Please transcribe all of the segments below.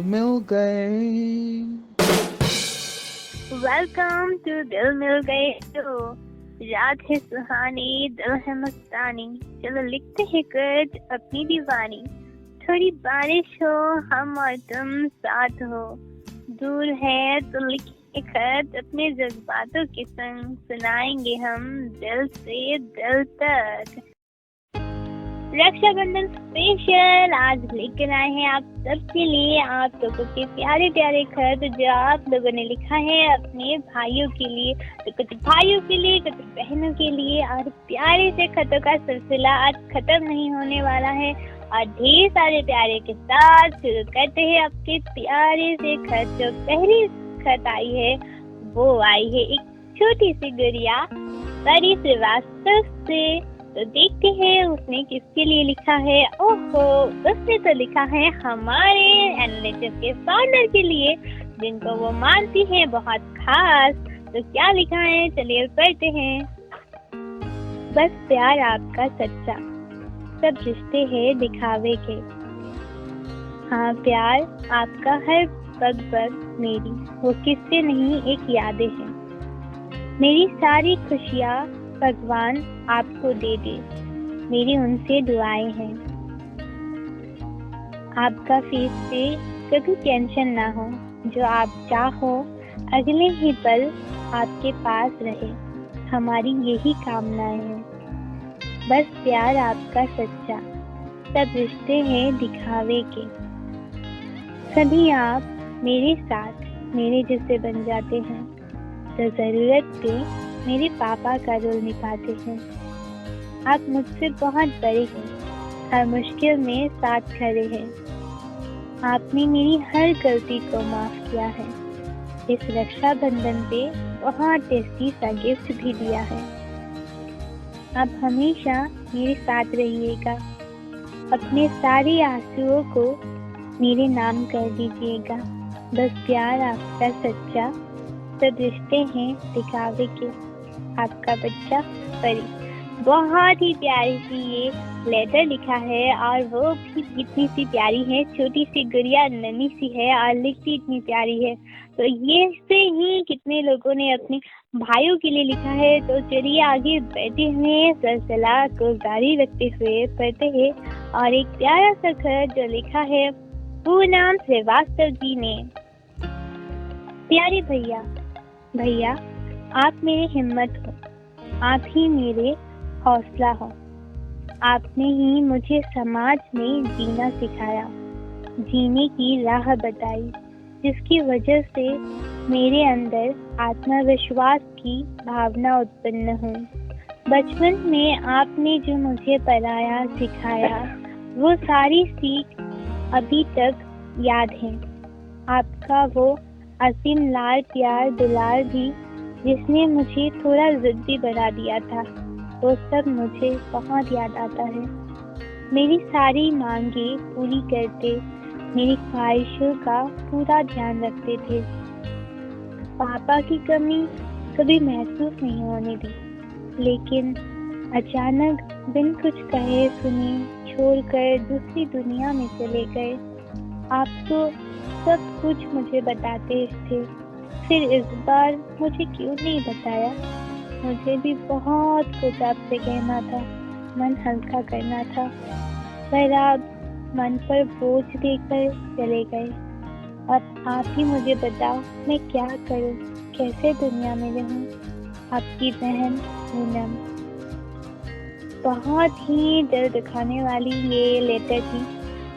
मिल गए। Welcome to दिल मिल गए। तो रात है सुहानी, दिल है मस्तानी, चलो लिखते हैं कुछ अपनी दीवानी। थोड़ी बारिश हो, हम और तुम साथ हो, दूर है तो लिखे खत अपने जज्बातों के संग, सुनाएंगे हम दिल से दिल तक। रक्षाबंधन स्पेशल आज लेकर आए हैं आप सबके लिए, आप लोगों के प्यारे प्यारे खत जो आप लोगों ने लिखा है अपने भाइयों के लिए। तो कुछ भाइयों के लिए, कुछ बहनों के लिए, और प्यारे से खतों का सिलसिला आज खत्म नहीं होने वाला है। और ढेर सारे प्यारे के साथ शुरू करते हैं आपके प्यारे से खत। जो पहली खत आई है वो आई है एक छोटी सी गुड़िया परी श्रीवास्तव से। तो देखते हैं उसने किसके लिए लिखा है। ओहो, उसने तो लिखा है हमारे एनएलएचएस के फाउंडर के लिए, जिनको वो मानती है बहुत खास। तो क्या लिखा है, चलिए पढ़ते हैं। बस प्यार आपका सच्चा, सब रिश्ते हैं दिखावे के। हाँ, प्यार आपका हर पग पग मेरी, वो किससे नहीं एक यादें हैं। मेरी सारी खुशियाँ भगवान आपको दे दे, मेरी उनसे दुआएं हैं। आपका फेस पे कभी टेंशन ना हो, जो आप चाहो अगले ही पल आपके पास रहे, हमारी यही कामनाएं हैं। बस प्यार आपका सच्चा, सब रिश्ते हैं दिखावे के। कभी आप मेरे साथ मेरे जैसे बन जाते हैं, तो जरूरत पे मेरे पापा का रोल निभाते हैं। आप मुझसे बहुत बड़े हैं, हर मुश्किल में साथ खड़े हैं। आपने मेरी हर गलती को माफ किया है, इस रक्षाबंधन पे बहुत टेस्टी सा गिफ्ट भी दिया है। आप हमेशा मेरे साथ रहिएगा, अपने सारे आंसुओं को मेरे नाम कर दीजिएगा। बस प्यार आपका सच्चा, सब रिश्ते हैं दिखावे के। आपका बच्चा परी। बहुत ही प्यारी सी ये लेटर लिखा है, और वो भी इतनी सी प्यारी है, छोटी सी गुड़िया नन्ही सी है और लिखती इतनी प्यारी है। तो ये से ही कितने लोगों ने अपने भाइयों के लिए लिखा है। तो चलिए आगे बढ़ते हुए सिलसिला को जारी रखते हुए पढ़ते हैं। और एक प्यारा सा खत जो लिखा है पूनम श्रीवास्तव जी ने। प्यारे भैया, भैया आप मेरी हिम्मत हो, आप ही मेरे हौसला हो। आपने ही मुझे समाज में जीना सिखाया, जीने की राह बताई, जिसकी वजह से मेरे अंदर आत्मविश्वास की भावना उत्पन्न हुई। बचपन में आपने जो मुझे पढ़ाया सिखाया, वो सारी सीख अभी तक याद है। आपका वो असीम लाल प्यार दुलार भी, जिसने मुझे थोड़ा जिद्दी बना दिया था, वो सब मुझे बहुत याद आता है। मेरी सारी मांगे पूरी करते, मेरी ख्वाहिशों का पूरा ध्यान रखते थे। पापा की कमी कभी महसूस नहीं होने दी, लेकिन अचानक बिन कुछ कहे सुने छोड़कर दूसरी दुनिया में चले गए। आप तो सब कुछ मुझे बताते थे, फिर इस बार मुझे क्यों नहीं बताया? मुझे भी बहुत कुछ आपसे कहना था, मन हल्का करना था, पर आप मन पर बोझ देकर चले गए। अब आप ही मुझे बताओ मैं क्या करूं, कैसे दुनिया में रहूं? आपकी बहन पूनम। बहुत ही दिल दुखाने वाली ये लेटर थी।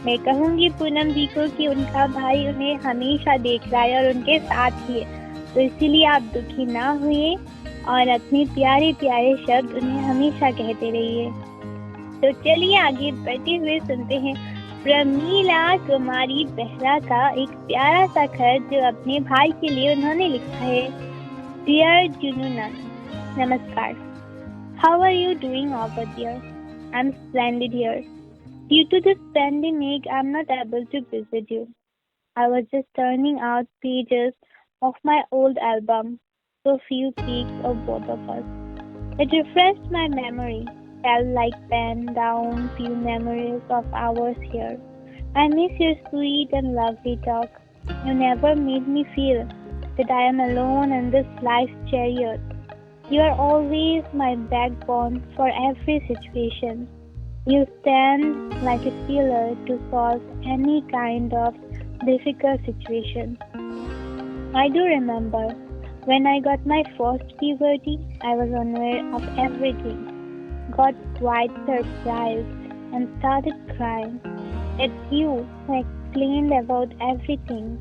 मैं कहूँगी पूनम जी को कि उनका भाई उन्हें हमेशा देख रहा है और उनके साथ ही है, तो इसीलिए आप दुखी ना हुए और अपने प्यारे प्यारे शब्द उन्हें हमेशा कहते रहिए। तो चलिए आगे बढ़ते हुए सुनते हैं प्रमीला कुमारी बेहरा का एक प्यारा सा खत जो अपने भाई के लिए उन्होंने लिखा है। डियर जुनूनन, नमस्कार। How are you doing over there? I'm splendid here. Due to this pandemic, I'm not able to visit you. I was just turning out pages of my old album, so few pics of both of us. It refreshed my memory, felt like pen down few memories of ours here. I miss your sweet and lovely talk. You never made me feel that I am alone in this life's chariot. You are always my backbone for every situation. You stand like a pillar to solve any kind of difficult situation. I do remember when I got my first puberty, I was unaware of everything, got quite surprised and started crying. It's you who explained about everything,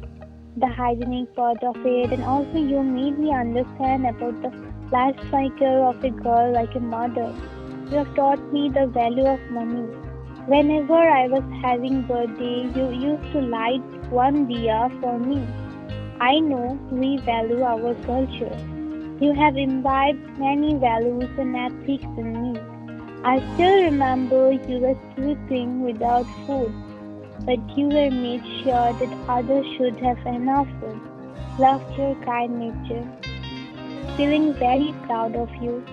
the hygienic part of it, and also you made me understand about the life cycle of a girl like a mother. You have taught me the value of money. Whenever I was having birthday, you used to light one diya for me. I know we value our culture. You have imbibed many values and ethics in me. I still remember you were sleeping without food, but you were made sure that others should have enough food. Loved your kind nature. Feeling very proud of you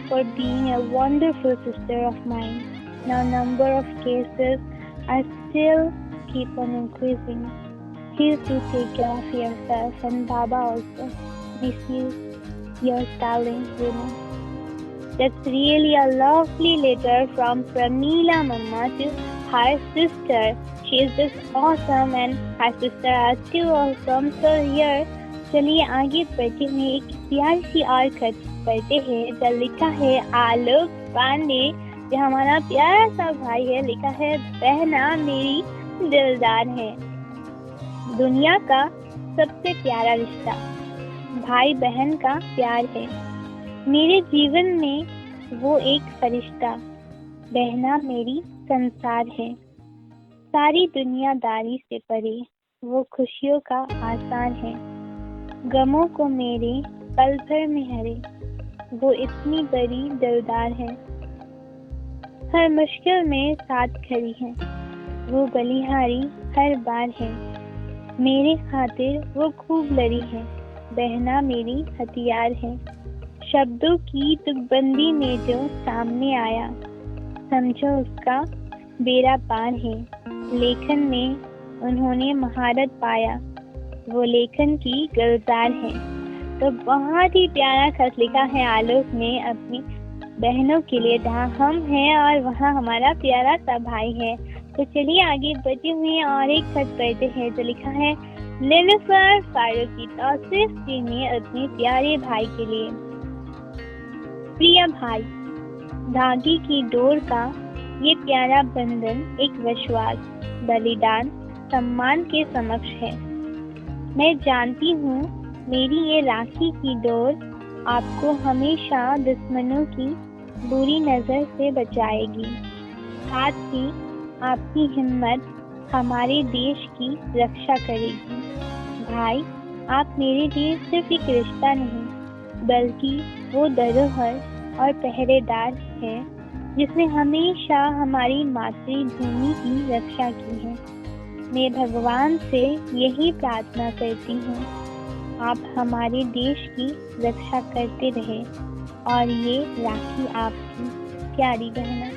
for being a wonderful sister of mine. Now number of cases are still keep on increasing. Please do take care of yourself and Baba also. Miss you, your darling, That's really a lovely letter from Pramila Mama to her sister. She is just awesome and her sister are too awesome. So here, चलिए आगे बढ़ते हुए एक प्यारी सी और खत पढ़ते हैं जो लिखा है आलोक पांडे, जो हमारा प्यारा सा भाई है। लिखा है बहना मेरी दिलदार है। दुनिया का सबसे प्यारा रिश्ता भाई बहन का प्यार है। मेरे जीवन में वो एक फरिश्ता, बहना मेरी संसार है। सारी दुनियादारी से परे वो खुशियों का आसार है। गमों को मेरे पल भर में हरे, वो इतनी बड़ी दिलदार है। हर मुश्किल में साथ खड़ी है, वो बलिहारी हर बार है। मेरे खातिर वो खूब लड़ी है, बहना मेरी हथियार है। शब्दों की तुकबंदी में जो सामने आया, समझो उसका बेड़ा पार है। लेखन में उन्होंने महारत पाया, वो लेखन की गुलजार है। तो बहुत ही प्यारा खत लिखा है आलोक ने अपनी बहनों के लिए, जहाँ हम हैं और वहाँ हमारा प्यारा सा भाई है। तो चलिए आगे बढ़ते हुए और एक खत पढ़ते हैं जो लिखा है निलुफर फारूकी तौसीफ जी ने अपने प्यारे भाई के लिए। प्रिय भाई, धागे की डोर का ये प्यारा बंधन एक विश्वास, बलिदान, सम्मान के समक्ष है। मैं जानती हूँ मेरी ये राखी की डोर आपको हमेशा दुश्मनों की बुरी नज़र से बचाएगी। साथ ही आपकी हिम्मत हमारे देश की रक्षा करेगी। भाई, आप मेरे लिए सिर्फ एक रिश्ता नहीं, बल्कि वो धरोहर और पहरेदार है जिसने हमेशा हमारी मातृभूमि की रक्षा की है। मैं भगवान से यही प्रार्थना करती हूँ, आप हमारे देश की रक्षा करते रहे और ये राखी आपकी प्यारी बहना।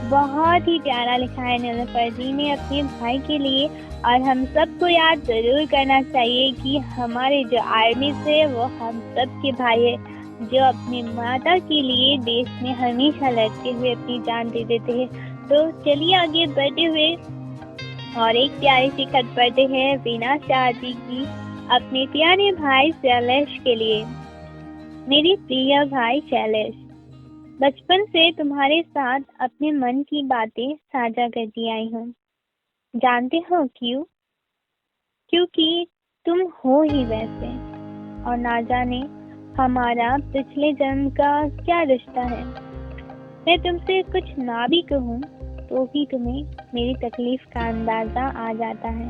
बहुत ही प्यारा लिखा है नीलुफर जी ने अपने भाई के लिए। और हम सबको याद जरूर करना चाहिए कि हमारे जो आर्मी से वो हम सब के भाई है, जो अपनी माता के लिए देश में हमेशा लड़ते हुए अपनी जान दे देते हैं। तो चलिए आगे बढ़ते हुए और एक प्यारी सी खत पढ़ते हैं वीना शाह जी की अपने प्यारे भाई शैलेश के लिए। मेरे प्रिय भाई शैलेश, बचपन से तुम्हारे साथ अपने मन की बातें साझा करती आई हूँ। जानते हो क्यों? क्योंकि तुम हो ही वैसे, और ना जाने हमारा पिछले जन्म का क्या रिश्ता है। मैं तुमसे कुछ ना भी कहूँ तो भी तुम्हें मेरी तकलीफ का अंदाजा आ जाता है।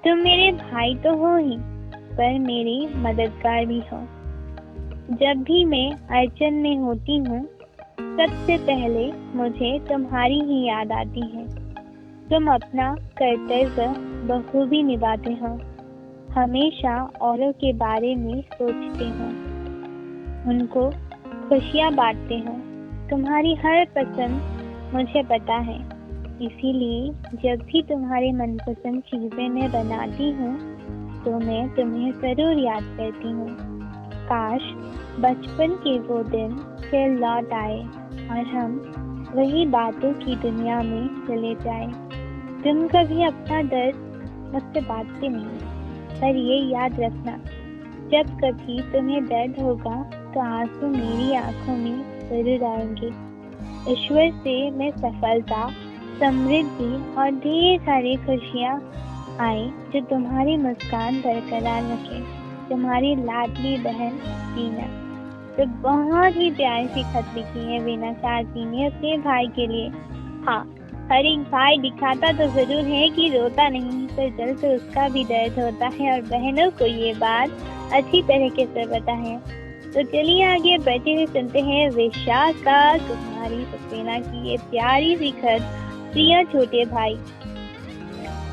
तुम मेरे भाई तो हो ही, पर मेरी मददगार भी हो। जब भी मैं अड़चन में होती हूँ, सबसे पहले मुझे तुम्हारी ही याद आती है। तुम अपना कर्तव्य बखूबी निभाते हो, हमेशा औरों के बारे में सोचते हो, उनको खुशियाँ बांटते हो। तुम्हारी हर पसंद मुझे पता है, इसीलिए जब भी तुम्हारे मनपसंद चीज़ें मैं बनाती हूँ तो मैं तुम्हें जरूर याद करती हूँ। काश बचपन के वो दिन फिर लौट आए और हम वही बातों की दुनिया में चले जाए। तुम कभी अपना दर्द मुझसे बांटते नहीं, पर ये याद रखना, जब कभी तुम्हें दर्द होगा तो आंसू मेरी आंखों में जरूर आएंगे। ईश्वर से मैं सफलता, समृद्धि और ढेर सारी खुशियाँ आए जो तुम्हारी मुस्कान बरकरार रखे। तुम्हारी लाडली बहन वीना। तो बहुत ही प्यारी सी खत लिखी है वीना शाह जी ने अपने भाई के लिए। हाँ, हर एक भाई दिखाता तो जरूर है कि रोता नहीं, पर दिल से उसका भी दर्द होता है और बहनों को ये बात अच्छी तरीके से पता है। तो चलिए आगे बढ़ते हुए सुनते हैं विशाखा कुमारी सक्सेना की ये प्यारी सी खत। प्रिय छोटे भाई,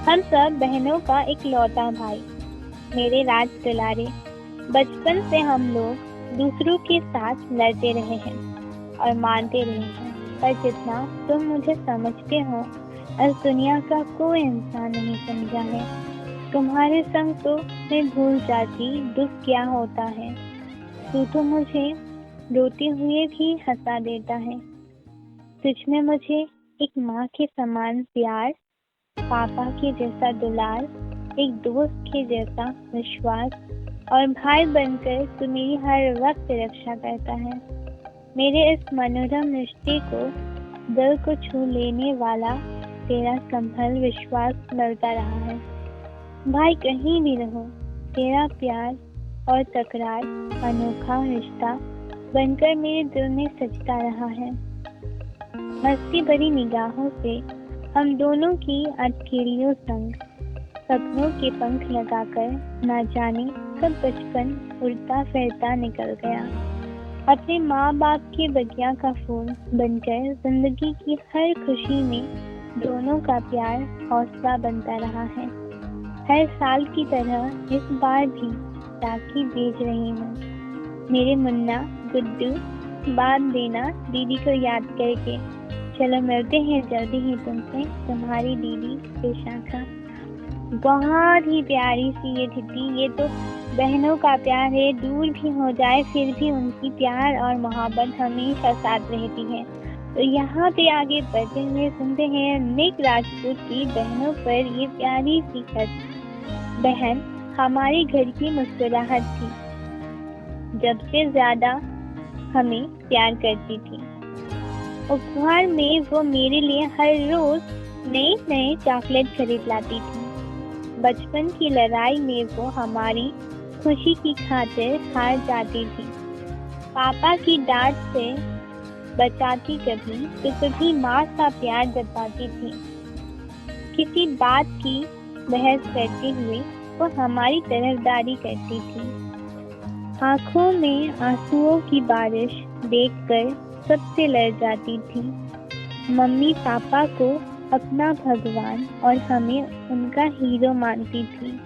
हम सब बहनों का एक लौता भाई, मेरे राज दुलारे। बचपन से हम लोग दूसरों के साथ लड़ते रहे हैं और मानते रहे हैं, पर जितना तुम मुझे समझते हो इस दुनिया का कोई इंसान नहीं समझा है। तुम्हारे संग तो मैं भूल जाती दुख क्या होता है। तू तो मुझे रोते हुए भी हंसा देता है। तुझ में मुझे एक माँ के समान प्यार, पापा के जैसा दुलार, एक दोस्त के जैसा विश्वास और भाई बनकर तू मेरी हर वक्त रक्षा करता है। मेरे इस मनोरम रिश्ते को दिल को छू लेने वाला तेरा संभल विश्वास मिलता रहा है। भाई कहीं भी रहो, तेरा प्यार और तकरार अनोखा रिश्ता बनकर मेरे दिल में सजता रहा है। मस्ती भरी निगाहों से हम दोनों की अटखेलियों संग सपनों के पंख लगाकर ना जाने कब बचपन उड़ता फिरता निकल गया। अपने माँ बाप के बगिया का फूल बनकर जिंदगी की हर खुशी में दोनों का प्यार हौसला बनता रहा है। हर साल की तरह इस बार भी राखी भेज रही हूँ। मेरे मुन्ना गुड्डू, बात देना दीदी को याद करके। चलो मिलते हैं जल्दी ही तुमसे, तुम्हारी दीदी विशाखा। बहुत ही प्यारी सी ये चिट्ठी। ये तो बहनों का प्यार है, दूर भी हो जाए फिर भी उनकी प्यार और मोहब्बत हमेशा साथ रहती है। तो यहाँ पे आगे बढ़ते हुए सुनते हैं निक राजपूत की बहनों पर ये प्यारी सी खत। बहन हमारे घर की मुस्कुराहट थी, जब से ज्यादा हमें प्यार करती थी। उपहार में वो मेरे लिए हर रोज नए नए चॉकलेट खरीद लाती थी। बचपन की लड़ाई में वो हमारी खुशी की खातिर हार जाती थी। पापा की डांट से बचाती कभी तो कभी माँ का प्यार जताती थी। किसी बात की बहस करते हुए वो हमारी तरफदारी करती थी। आंखों में आंसुओं की बारिश देखकर सबसे लड़ जाती थी। मम्मी पापा को अपना भगवान और हमें उनका हीरो मानती थी।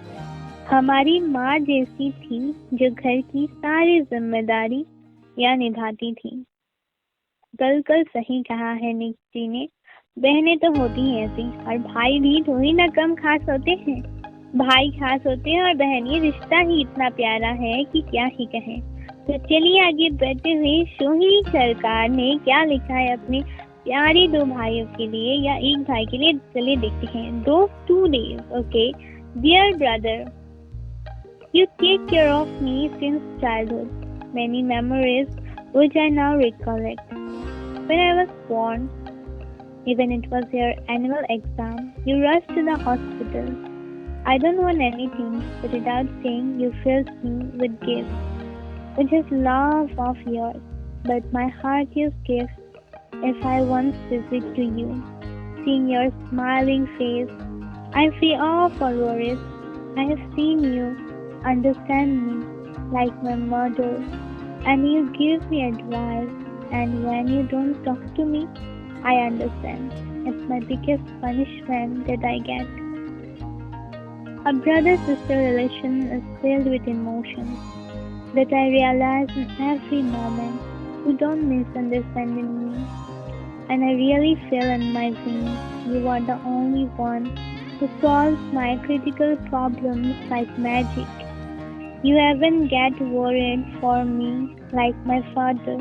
हमारी माँ जैसी थी जो घर की सारी जिम्मेदारी या निभाती थी। बिल्कुल सही कहा है निक जी ने। बहनें तो होती हैं ऐसी, और भाई भी थोड़ी ना कम खास होते हैं। भाई खास होते हैं और बहन, ये रिश्ता ही इतना प्यारा है कि क्या ही कहें। तो चलिए आगे बढ़ते हुए सोहिनी सरकार ने क्या लिखा है अपने प्यारे दो भाइयों के लिए या एक भाई के लिए। चलिए देखते हैं। दो 2 days, okay. Dear brother, you take care of me since childhood. Many memories which I now recollect. When I was born, even it was your annual exam, you rushed to the hospital. I don't want anything, but without saying, you filled me with gifts, which is love of yours. But my heart is gift if I once visit to you. Seeing your smiling face, I free of all worries. I have seen you understand me like my mother, and you give me advice. And when you don't talk to me, I understand. It's my biggest punishment that I get. A brother-sister relation is filled with emotions that I realize in every moment. You don't misunderstand me, and I really feel in my veins. You are the only one who solves my critical problems like magic. You even get worried for me like my father.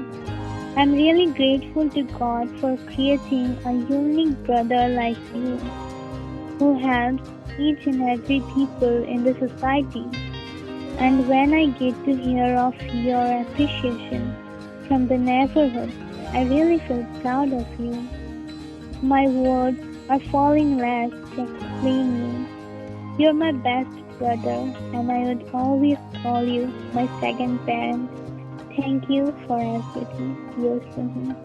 I'm really grateful to God for creating a unique brother like you, who helps each and every people in the society. And when I get to hear of your appreciation from the neighborhood, I really feel proud of you. My words are falling less to explain you. You're my best brother, and I would always call you my second parent. Thank you for everything. Yours Suhi.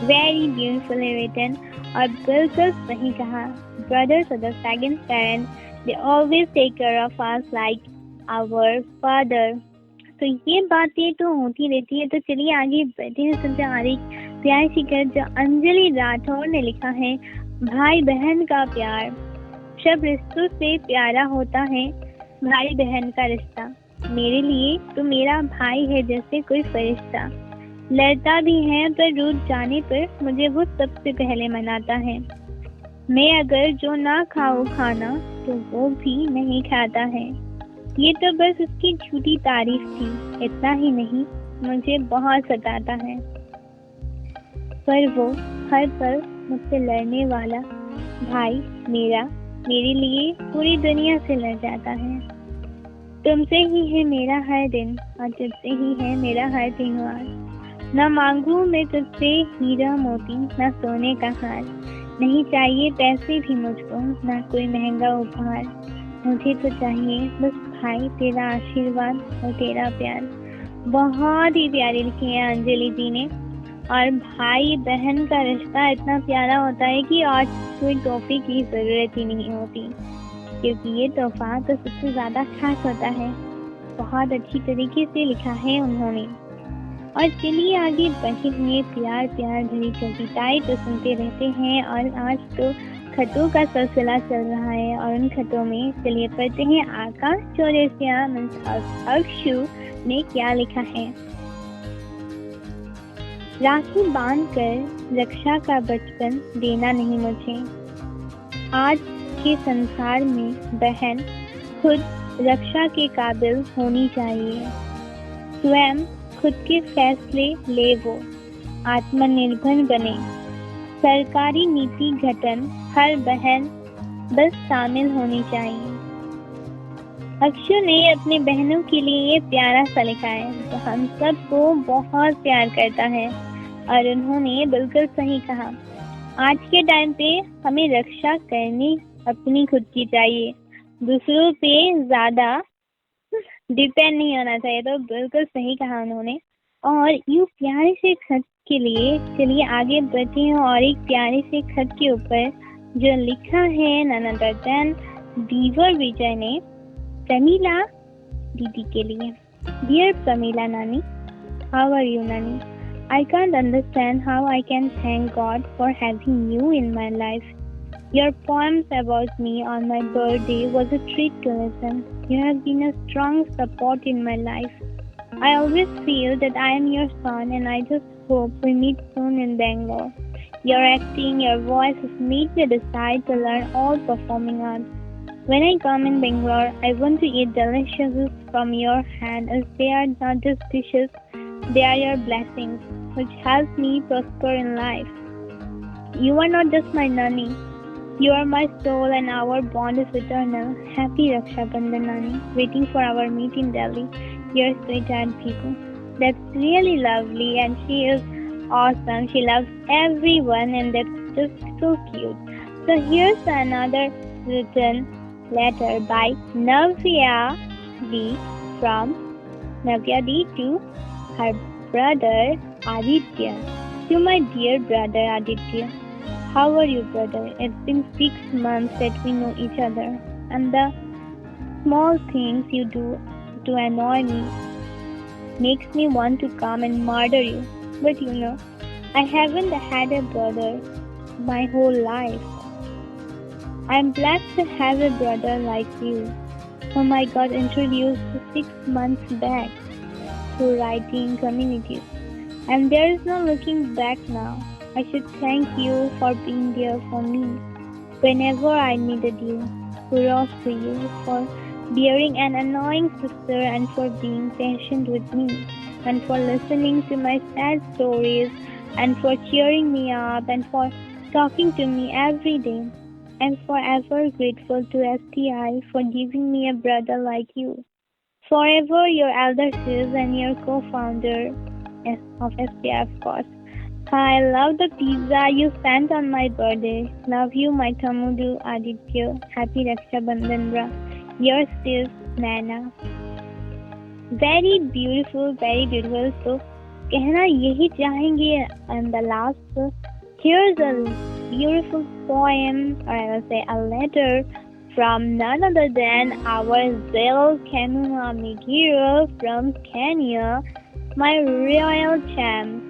Very beautifully written और बिल्कुल सही कहा. Brothers are the second parent. They always take care of us like our father. तो ये बातें तो होती रहती है. तो चलिए आगे बढ़ते हैं. सबसे आगे प्यार शिकर जो अंजलि राठौर ने लिखा है. भाई बहन का प्यार सब रिश्तों से प्यारा होता है. भाई बहन का रिश्ता मेरे लिए तो मेरा भाई है जैसे कोई फरिश्ता. लड़ता भी है पर रूठ जाने पर मुझे वो सबसे पहले मनाता है. मैं अगर जो ना खाऊं खाना तो वो भी नहीं खाता है. ये तो बस उसकी झूठी तारीफ थी. इतना ही नहीं मुझे बहुत सताता है. पर वो हर पल मुझसे लड़ने वाला भाई मेरे लिए पूरी दुनिया से लड़ जाता है. तुमसे ही है मेरा हर दिन और तुझसे ही है मेरा हर त्योहार. ना मांगू मैं तुझसे हीरा मोती ना सोने का हार. नहीं चाहिए पैसे भी मुझको ना कोई महंगा उपहार. मुझे तो चाहिए बस भाई तेरा आशीर्वाद और तेरा प्यार. बहुत ही प्यारी लिखी है अंजलि जी ने. और भाई बहन का रिश्ता इतना प्यारा होता है कि आज कोई तोहफे की ज़रूरत ही नहीं होती, क्योंकि ये तोहफा तो सबसे ज़्यादा खास होता है. बहुत अच्छी तरीके से लिखा है उन्होंने. और चलिए आगे बढ़े हुए प्यार भरी कविताएं तो सुनते रहते हैं. और आज तो खतों का सिलसिला चल रहा है और उन खतों में चलिए पढ़ते हैं आकाश चौरसिया अक्षु ने क्या लिखा है. राखी बांध कर रक्षा का बचपन देना नहीं मुझे. आज के संसार में बहन खुद रक्षा के काबिल होनी चाहिए. स्वयं खुद के फैसले ले वो आत्मनिर्भर बने. सरकारी नीति गठन हर बहन बस शामिल होनी चाहिए. अक्षु ने अपनी बहनों के लिए ये प्यारा सा लिखा है जो हम सबको बहुत प्यार करता है. और उन्होंने बिल्कुल सही कहा. आज के टाइम पे हमें रक्षा करनी अपनी खुद की चाहिए. दूसरों पे ज़्यादा डिपेंड नहीं होना चाहिए. तो बिल्कुल सही कहा उन्होंने. और यूँ प्यारे से खत के लिए चलिए आगे बढ़ते हैं. और एक प्यारे से खत के ऊपर जो लिखा है नन अदर देन दीवर विजय ने प्रमीला दीदी के लिए. डियर प्रमीला नानी, हाउ आर यू नानी? I can't understand how I can thank God for having you in my life. Your poems about me on my birthday was a treat to listen. You have been a strong support in my life. I always feel that I am your son and I just hope we meet soon in Bangalore. Your acting, your voice has made me decide to learn all performing arts. When I come in Bangalore, I want to eat delicious from your hand as they are not just dishes, they are your blessings, which help me prosper in life. You are not just my nanny. You are my soul and our bond is eternal. Happy Raksha Bandhan, Nani. Waiting for our meet in Delhi. Your sweetheart people. That's really lovely and she is awesome. She loves everyone and that's just so cute. So here's another written letter by Navya D from Navya D to her brother Aditya. To my dear brother Aditya, how are you, brother? It's been 6 months that we know each other, and the small things you do to annoy me makes me want to come and murder you. But you know, I haven't had a brother my whole life. I'm blessed to have a brother like you, whom I got introduced 6 months back through writing communities. And there is no looking back now. I should thank you for being there for me. whenever I needed you. Kudos to you for bearing an annoying sister and for being patient with me and for listening to my sad stories and for cheering me up and for talking to me every day. I'm forever grateful to STI for giving me a brother like you. Forever your elder sis and your co-founder of STI, of course. I love the pizza you sent on my birthday. Love you, my Tamudu Aditya. Happy Raksha Bandhan, bra. Your sis, Nana. Very beautiful, very beautiful. So, कहना यही चाहेंगे and the last, here's a beautiful poem, or I will say a letter from none other than our Zell Kenua Migiro from Kenya, my royal champ.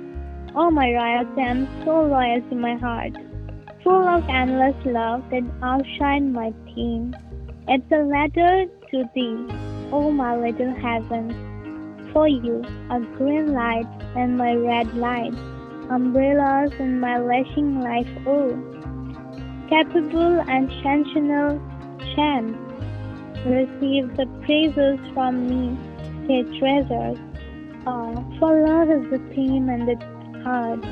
Oh, my royal champ, so loyal to my heart, full of endless love that outshine my theme. It's a letter to thee, oh my little heaven. For you, a green light and my red light, umbrellas in my lashing life, oh. Capable and sensational champ, receive the praises from me, their treasures. For love is the theme and the heart.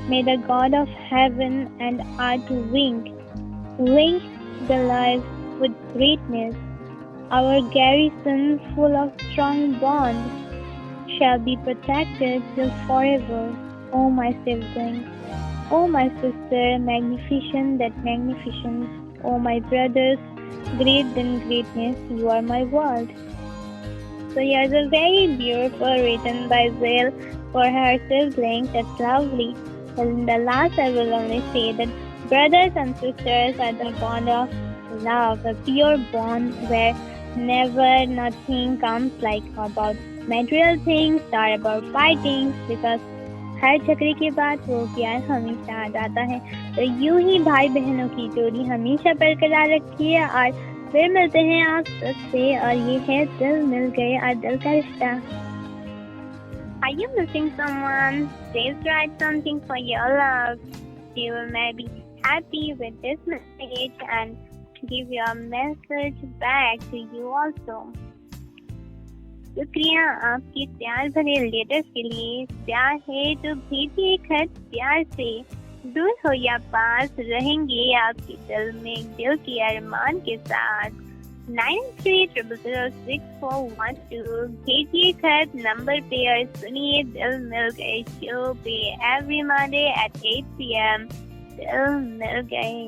May the God of heaven and earth link the life with greatness. Our garrison, full of strong bonds, shall be protected till forever. O my sibling, O my sister, magnificent that magnificence, O my brothers, great than greatness, you are my world. So here's a very beautiful written by Zale for her siblings. That's lovely. Well, in the last, I will only say that brothers and sisters are the bond of love, a pure bond where never nothing comes like about material things or about fighting, because हर झगड़े के बाद वो प्यार हमेशा आ जाता है. तो यूं ही भाई बहनों की जोड़ी हमेशा बरकरार रखिए और फिर मिलते हैं आप सबसे. और ये है दिल मिल गए और दिल का रिश्ता. Are you missing someone? Please write something for your love. You may be happy with this message and give your message back to you also. शुक्रिया आपके प्यार भरे लेटर्स के लिए. प्यार है तो भेजिए खत प्यार से. दूर हो या पास रहेंगे आपके दिल में दिल के अरमान के साथ. 93000641 भेजिए खत नंबर पे और सुनिए दिल मिल गए शो पे every Monday at 8 PM. दिल मिल गए.